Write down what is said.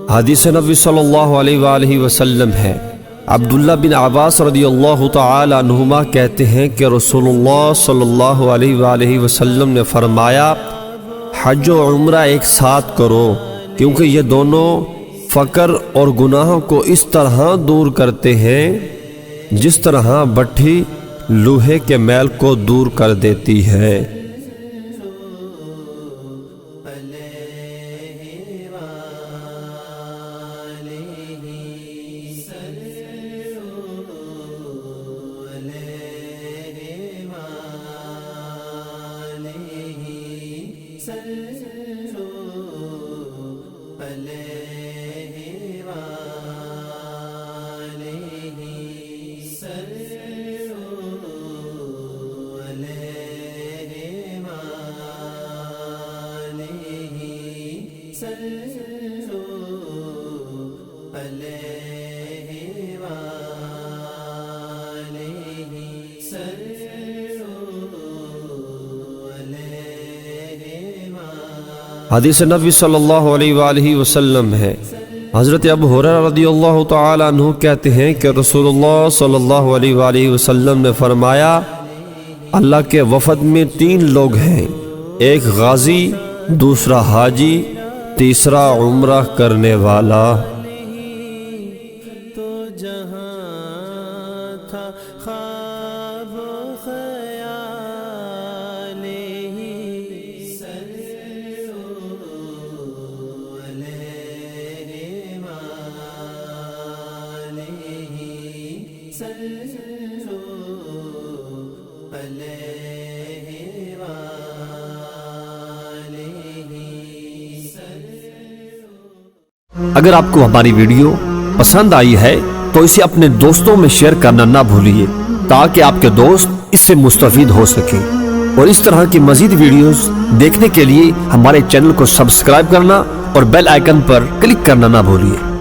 حدیث نبی صلی اللہ علیہ وآلہ وسلم ہے، عبداللہ بن عباس رضی اللہ تعالی عنہما کہتے ہیں کہ رسول اللہ صلی اللہ علیہ وآلہ وسلم نے فرمایا، حج و عمرہ ایک ساتھ کرو، کیونکہ یہ دونوں فقر اور گناہوں کو اس طرح دور کرتے ہیں جس طرح بٹھی لوہے کے میل کو دور کر دیتی ہے۔ حدیث نبی صلی اللہ علیہ وآلہ وسلم ہے، حضرت ابو ہریرہ رضی اللہ تعالی عنہ کہتے ہیں کہ رسول اللہ صلی اللہ علیہ وآلہ وسلم نے فرمایا، اللہ کے وفد میں 3 لوگ ہیں، ایک غازی، دوسرا حاجی، تیسرا عمرہ کرنے والا۔ اگر آپ کو ہماری ویڈیو پسند آئی ہے تو اسے اپنے دوستوں میں شیئر کرنا نہ بھولیے تاکہ آپ کے دوست اس سے مستفید ہو سکیں، اور اس طرح کی مزید ویڈیوز دیکھنے کے لیے ہمارے چینل کو سبسکرائب کرنا اور بیل آئیکن پر کلک کرنا نہ بھولیے۔